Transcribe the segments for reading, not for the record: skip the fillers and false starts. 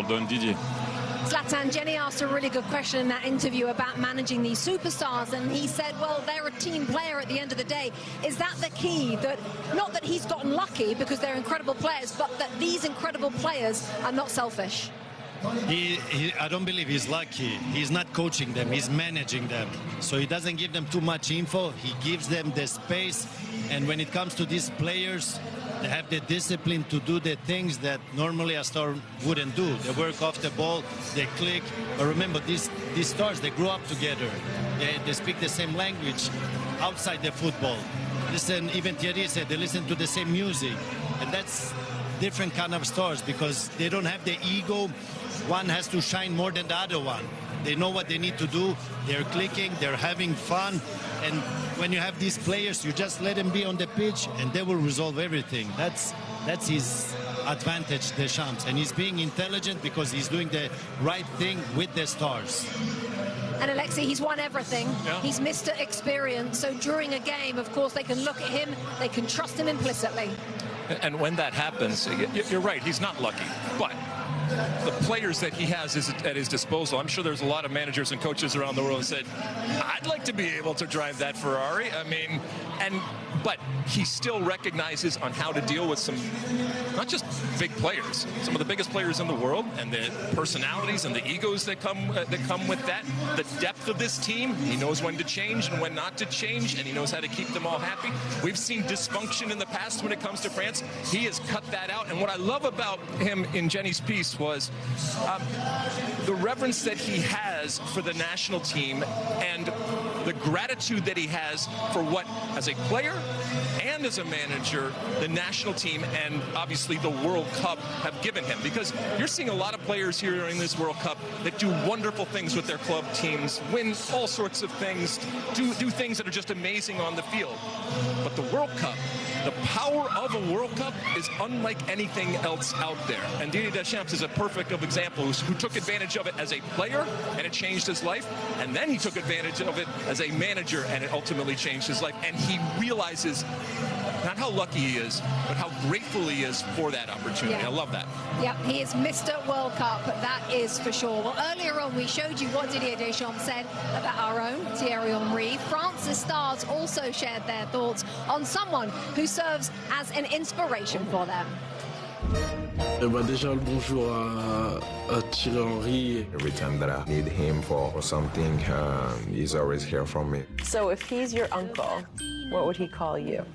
Well done, Didier. Zlatan, Jenny asked a really good question in that interview about managing these superstars, and he said, well, they're a team player at the end of the day. Is that the key? That not that he's gotten lucky because they're incredible players, but that these incredible players are not selfish? I don't believe he's lucky. He's not coaching them, he's managing them. So he doesn't give them too much info, he gives them the space. And when it comes to these players, they have the discipline to do the things that normally a star wouldn't do. They work off the ball, they click. But remember, these stars, they grow up together. They speak the same language outside the football. Listen, even Thierry said they listen to the same music. And that's different kind of stars because they don't have the ego. One has to shine more than the other one. They know what they need to do. They're clicking, they're having fun. And when you have these players, you just let them be on the pitch and they will resolve everything. That's his advantage, Deschamps. And he's being intelligent because he's doing the right thing with the stars. And Alexei, he's won everything. Yeah. He's Mr. Experience. So during a game, of course, they can look at him, they can trust him implicitly. And when that happens, you're right, he's not lucky. But the players that he has at his disposal, I'm sure there's a lot of managers and coaches around the world who said, I'd like to be able to drive that Ferrari. I mean, but he still recognizes on how to deal with some, not just big players, some of the biggest players in the world, and the personalities and the egos that come with that. The depth of this team, he knows when to change and when not to change, and he knows how to keep them all happy. We've seen dysfunction in the past when it comes to France. He has cut that out, and what I love about him in Jenny's piece was the reverence that he has for the national team and the gratitude that he has for what, as a player and as a manager, the national team and obviously the World Cup have given him. Because you're seeing a lot of players here in this World Cup that do wonderful things with their club teams, win all sorts of things, do things that are just amazing on the field. But the World Cup, the power of a World Cup is unlike anything else out there. And Didier Deschamps is a perfect example who took advantage of it as a player, and it changed his life. And then he took advantage of it as a manager, and it ultimately changed his life. And he realizes not how lucky he is, but how grateful he is for that opportunity. Yeah. I love that. Yeah, he is Mr. World Cup, that is for sure. Well, earlier on, we showed you what Didier Deschamps said about our own Thierry Henry. France's stars also shared their thoughts on someone who serves as an inspiration for them. Déjà le bonjour à Thierry Henry. Every time that I need him for something, he's always here for me. So if he's your uncle, what would he call you?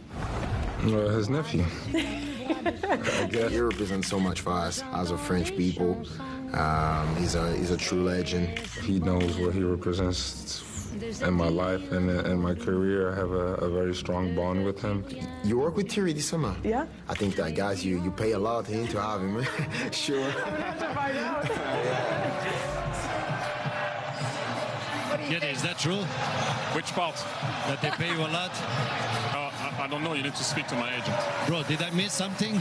His nephew. I guess. He represents so much for us as a French people. He's a true legend. He knows what he represents in my life and in my career. I have a very strong bond with him. You work with Thierry this summer? Yeah. I think that, guys, you pay a lot to have him. Sure. I'm gonna have to find out. What do you think? Is that true? Which part? That they pay you a lot? I don't know, you need to speak to my agent. Bro, did I miss something?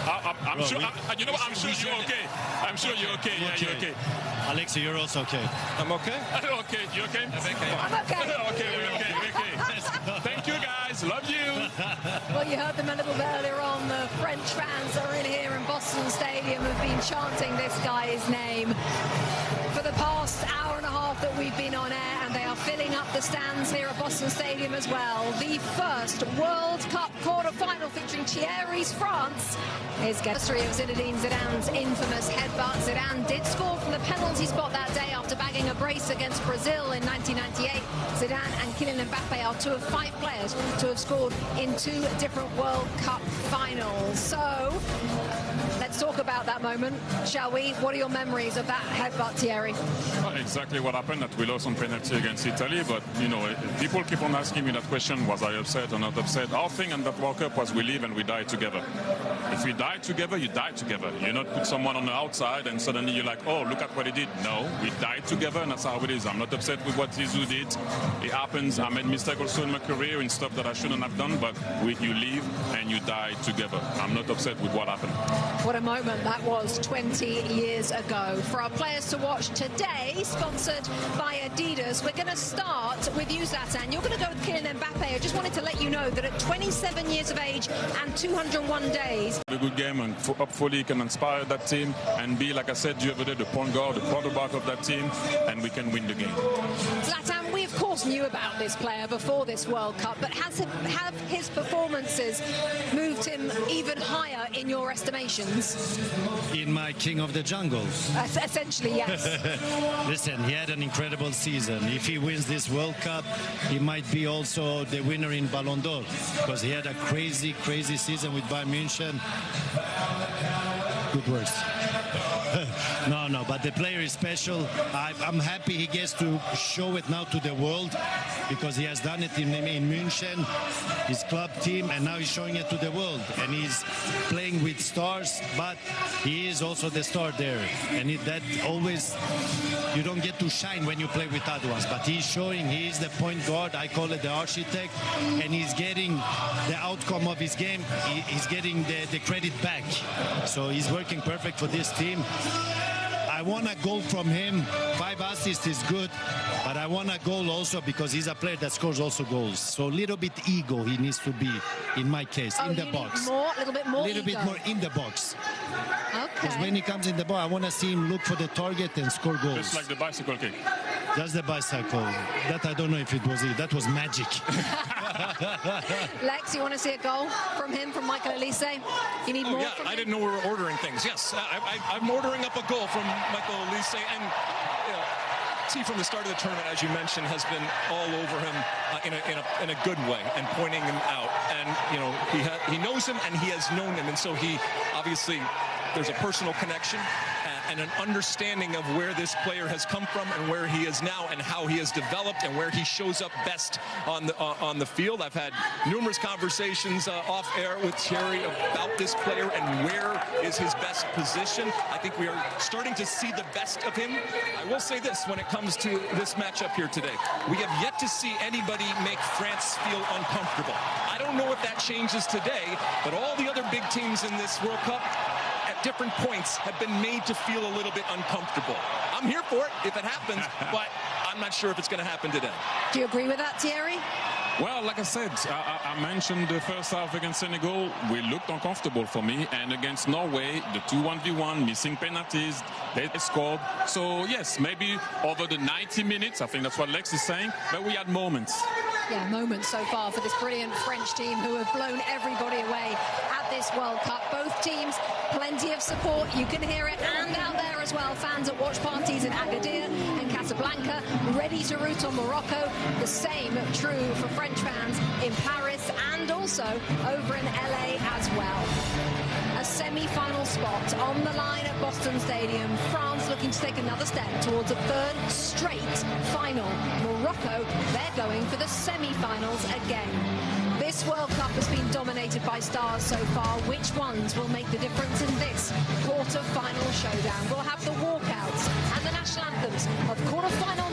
I'm Bro, sure, you know what, I'm sure you're okay. I'm sure you're okay, yeah, you're okay. Alexei, you're also okay. I'm okay? Okay, you okay? I'm okay. Okay, we're okay. Thank you, guys. Love you. Well, you heard them a little bit earlier on. The French fans are in here in Boston Stadium have been chanting this guy's name for the past hour and a half that we've been on air, and they are filling up the stands here at Boston Stadium as well. The first World Cup quarter-final featuring Thierry's France is history of Zinedine Zidane's infamous headbutt. Zidane did score from the penalty spot that day after bagging a brace against Brazil in 1998. Zidane and Kylian Mbappe are two of 5 players to have scored in 2 different World Cup finals. So let's talk about that moment, shall we? What are your memories of that headbutt, Thierry? Well, exactly what happened, that we lost on penalty against Italy, but you know, people keep on asking me that question, was I upset or not upset? Our thing in that World Cup was we live and we die together. If we die together, you die together. You not put someone on the outside and suddenly you're like, oh, look at what he did. No, we died together, and that's how it is. I'm not upset with what Zizou did. It happens. I made mistakes also in my career in stuff that I shouldn't have done, but you live and you die together. I'm not upset with what happened. What a moment that was 20 years ago. For our players to watch today, sponsored by Adidas, we're going to start with you, Zlatan. You're going to go with Kylian Mbappe. I just wanted to let you know that at 27 years of age and 201 days, A good game, and hopefully he can inspire that team and be, like I said, the other day, the point guard, the quarterback of that team, and we can win the game. Zlatan, we of course knew about this player before this World Cup, but have his performances moved him even higher in your estimations? In my King of the Jungle. Essentially, yes. Listen, he had an incredible season. If he wins this World Cup, he might be also the winner in Ballon d'Or, because he had a crazy season with Bayern München. Good words. No, but the player is special. I'm happy he gets to show it now to the world, because he has done it in München, his club team, and now he's showing it to the world. And he's playing with stars, but he is also the star there. And that always, you don't get to shine when you play with other ones, but he's showing he's the point guard. I call it the architect, and he's getting the outcome of his game. He's getting the credit back. So he's working perfect for this team. I want a goal from him. 5 assists is good, but I want a goal also because he's a player that scores also goals. So a little bit ego he needs to be, in my case, in the box. A little bit more in the box. Okay. Because when he comes in the box, I want to see him look for the target and score goals. Just like the bicycle kick. That's the bicycle. That I don't know if it was it. That was magic. Lex, you want to see a goal from him, from Michael Elise? You need more from him? I didn't know we were ordering things. Yes, I'm ordering up a goal from Michael Elise. And T from the start of the tournament, as you mentioned, has been all over him in a good way and pointing him out. And, he knows him and he has known him. And so he, obviously, there's a personal connection and an understanding of where this player has come from and where he is now and how he has developed and where he shows up best on the field. I've had numerous conversations off air with Thierry about this player and where is his best position. I think we are starting to see the best of him. I will say this when it comes to this matchup here today. We have yet to see anybody make France feel uncomfortable. I don't know if that changes today, but all the other big teams in this World Cup at different points have been made to feel a little bit uncomfortable. I'm here for it if it happens, but I'm not sure if it's going to happen today. Do you agree with that, Thierry? Well, like I said, I mentioned the first half against Senegal, we looked uncomfortable for me, and against Norway, the 2-1v1, missing penalties, they scored. So yes, maybe over the 90 minutes, I think that's what Lex is saying, but we had moments. Yeah, moments so far for this brilliant French team who have blown everybody away at this World Cup. Both teams, plenty of support. You can hear it, and out there as well, fans at watch parties in Agadir and Casablanca, ready to root on Morocco. The same true for French fans in Paris and also over in LA as well. A semi-final spot on the line at Boston Stadium. France looking to take another step towards a third straight final. Morocco, they're going for the semi-finals again. This World Cup has been dominated by stars so far. Which ones will make the difference in this quarter-final showdown? We'll have the walkouts and the national anthems of quarter-final